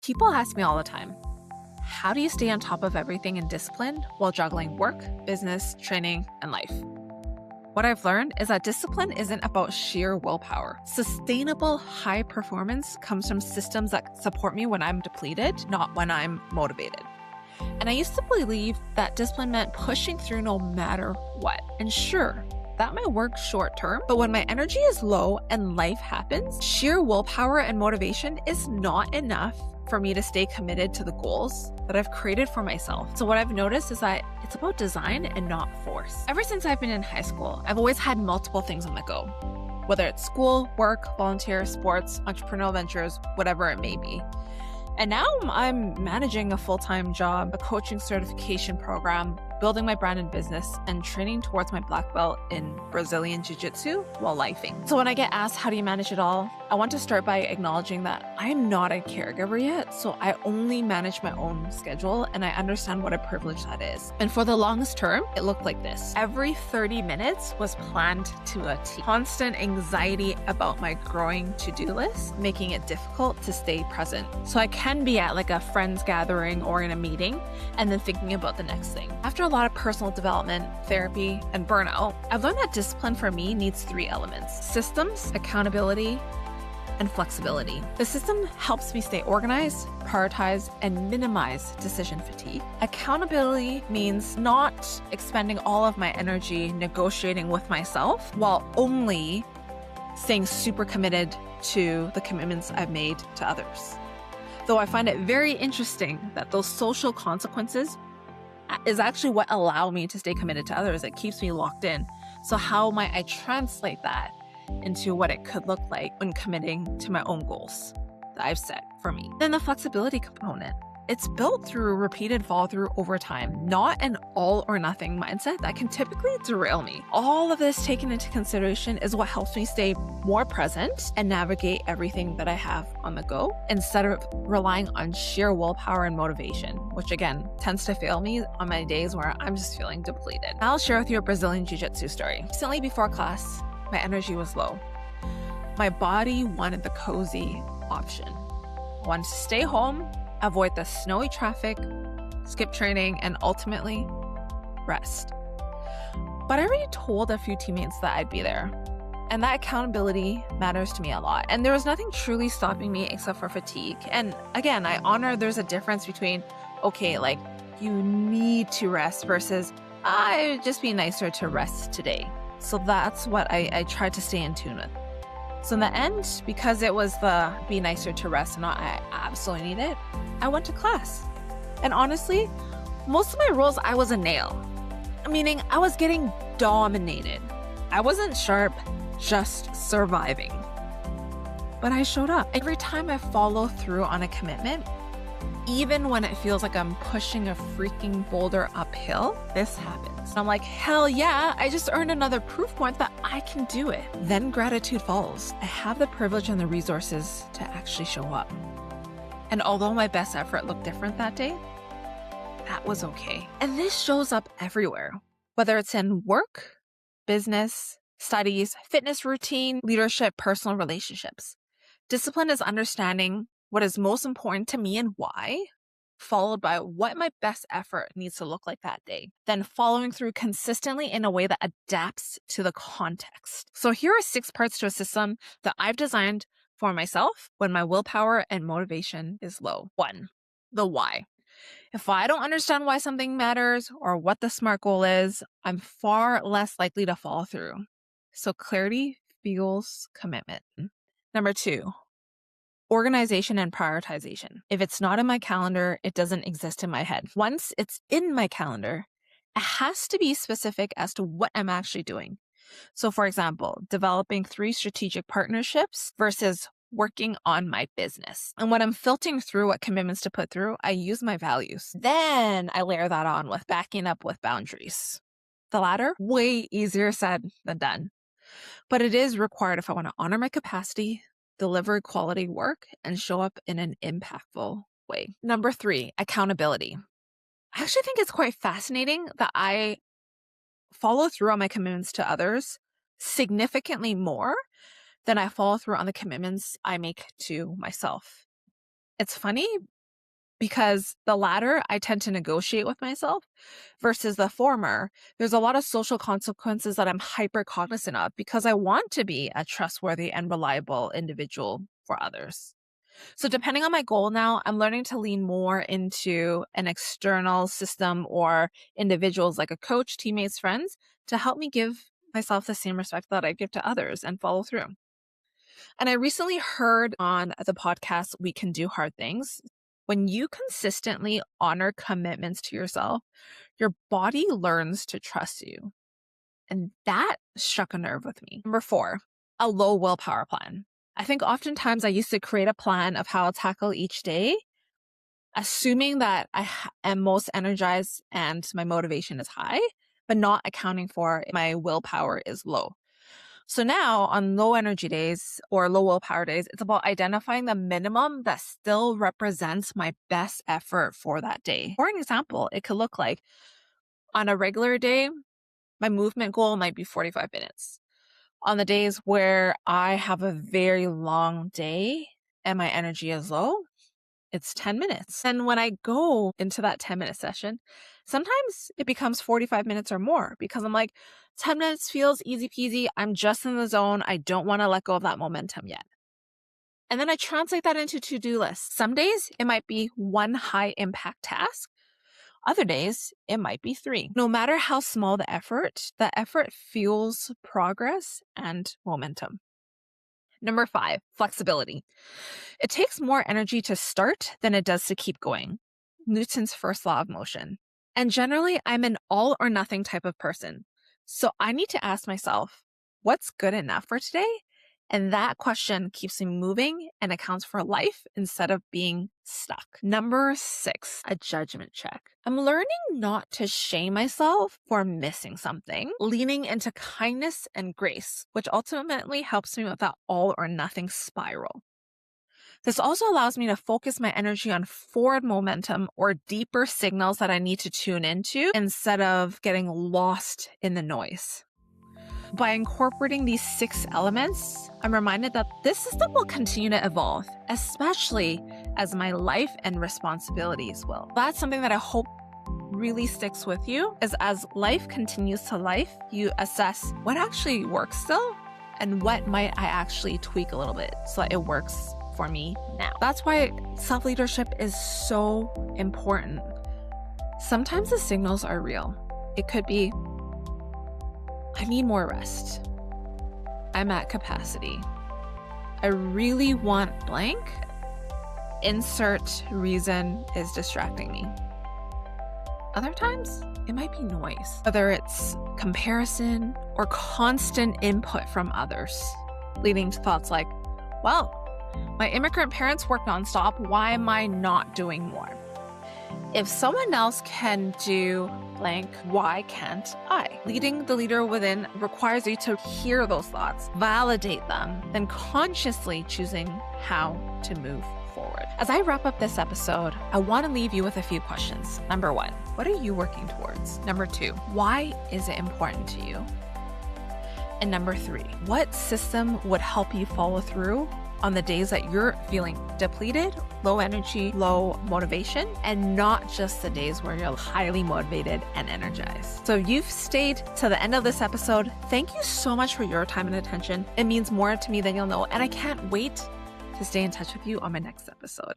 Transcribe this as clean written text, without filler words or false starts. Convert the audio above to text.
People ask me all the time, how do you stay on top of everything and disciplined while juggling work, business, training, and life? What I've learned is that discipline isn't about sheer willpower. Sustainable high performance comes from systems that support me when I'm depleted, not when I'm motivated. And I used to believe that discipline meant pushing through no matter what. And sure, that might work short term, but when my energy is low and life happens, sheer willpower and motivation is not enough for me to stay committed to the goals that I've created for myself. So what I've noticed is that it's about design and not force. Ever since I've been in high school, I've always had multiple things on the go, whether it's school, work, volunteer, sports, entrepreneurial ventures, whatever it may be. And now I'm managing a full-time job, a coaching certification program, building my brand and business, and training towards my black belt in Brazilian Jiu-Jitsu while lifing. So when I get asked, how do you manage it all? I want to start by acknowledging that I'm not a caregiver yet, so I only manage my own schedule, and I understand what a privilege that is. And for the longest term, it looked like this. Every 30 minutes was planned to a T. Constant anxiety about my growing to-do list, making it difficult to stay present. So I can be at like a friend's gathering or in a meeting, and then thinking about the next thing. After a lot of personal development, therapy, and burnout, I've learned that discipline for me needs 3 elements: systems, accountability, and flexibility. The system helps me stay organized, prioritize, and minimize decision fatigue. Accountability means not expending all of my energy negotiating with myself while only staying super committed to the commitments I've made to others. Though I find it very interesting that those social consequences is actually what allow me to stay committed to others. It keeps me locked in. So how might I translate that into what it could look like when committing to my own goals that I've set for me? Then the flexibility component. It's built through repeated follow through over time, not an all or nothing mindset that can typically derail me. All of this taken into consideration is what helps me stay more present and navigate everything that I have on the go instead of relying on sheer willpower and motivation, which again tends to fail me on my days where I'm just feeling depleted. I'll share with you a Brazilian Jiu-Jitsu story. Recently before class, my energy was low. My body wanted the cozy option. I wanted to stay home, avoid the snowy traffic, skip training, and ultimately rest. But I already told a few teammates that I'd be there, and that accountability matters to me a lot. And there was nothing truly stopping me except for fatigue. And again, I honor there's a difference between, okay, like you need to rest versus it'd just be nicer to rest today. So that's what I tried to stay in tune with. So in the end, because it was the be nicer to rest and not I absolutely need it, I went to class. And honestly, most of my roles, I was a nail. Meaning I was getting dominated. I wasn't sharp, just surviving. But I showed up. Every time I follow through on a commitment, even when it feels like I'm pushing a freaking boulder uphill, this happens. I'm like, hell yeah, I just earned another proof point that I can do it. Then gratitude follows. I have the privilege and the resources to actually show up. And although my best effort looked different that day, that was okay. And this shows up everywhere, whether it's in work, business, studies, fitness routine, leadership, personal relationships. Discipline is understanding what is most important to me and why, followed by what my best effort needs to look like that day, then following through consistently in a way that adapts to the context. So here are 6 parts to a system that I've designed for myself when my willpower and motivation is low. 1, the why. If I don't understand why something matters or what the SMART goal is, I'm far less likely to follow through. So clarity fuels commitment. Number 2, organization and prioritization. If it's not in my calendar, it doesn't exist in my head. Once it's in my calendar, it has to be specific as to what I'm actually doing. So for example, developing 3 strategic partnerships versus working on my business. And when I'm filtering through what commitments to put through, I use my values. Then I layer that on with backing up with boundaries. The latter, way easier said than done. But it is required if I want to honor my capacity, deliver quality work, and show up in an impactful way. Number 3, accountability. I actually think it's quite fascinating that I follow through on my commitments to others significantly more than I follow through on the commitments I make to myself. It's funny because the latter, I tend to negotiate with myself versus the former. There's a lot of social consequences that I'm hyper cognizant of because I want to be a trustworthy and reliable individual for others. So depending on my goal now, I'm learning to lean more into an external system or individuals like a coach, teammates, friends to help me give myself the same respect that I give to others and follow through. And I recently heard on the podcast, We Can Do Hard Things. When you consistently honor commitments to yourself, your body learns to trust you. And that struck a nerve with me. Number 4, a low willpower plan. I think oftentimes I used to create a plan of how I'll tackle each day, assuming that I am most energized and my motivation is high, but not accounting for my willpower is low. So now on low energy days or low willpower days, it's about identifying the minimum that still represents my best effort for that day. For an example, it could look like on a regular day, my movement goal might be 45 minutes. On the days where I have a very long day and my energy is low, it's 10 minutes. And when I go into that 10-minute session, sometimes it becomes 45 minutes or more because I'm like, 10 minutes feels easy peasy. I'm just in the zone. I don't want to let go of that momentum yet. And then I translate that into to-do lists. Some days it might be one high impact task. Other days it might be 3. No matter how small the effort fuels progress and momentum. Number 5, flexibility. It takes more energy to start than it does to keep going. Newton's first law of motion. And generally, I'm an all or nothing type of person. So I need to ask myself, what's good enough for today? And that question keeps me moving and accounts for life instead of being stuck. Number 6, a judgment check. I'm learning not to shame myself for missing something, leaning into kindness and grace, which ultimately helps me with that all or nothing spiral. This also allows me to focus my energy on forward momentum or deeper signals that I need to tune into instead of getting lost in the noise. By incorporating these 6 elements, I'm reminded that this system will continue to evolve, especially as my life and responsibilities will. That's something that I hope really sticks with you, is as life continues to life, you assess what actually works still and what might I actually tweak a little bit so that it works for me now. That's why self-leadership is so important. Sometimes the signals are real. It could be, I need more rest. I'm at capacity. I really want blank. Insert reason is distracting me. Other times, it might be noise, whether it's comparison or constant input from others, leading to thoughts like, well, my immigrant parents work nonstop. Why am I not doing more? If someone else can do blank, why can't I? Leading the leader within requires you to hear those thoughts, validate them, then consciously choosing how to move forward. As I wrap up this episode, I want to leave you with a few questions. Number 1, what are you working towards? Number 2, why is it important to you? And number 3, what system would help you follow through on the days that you're feeling depleted, low energy, low motivation, and not just the days where you're highly motivated and energized. So if you've stayed to the end of this episode, thank you so much for your time and attention. It means more to me than you'll know, and I can't wait to stay in touch with you on my next episode.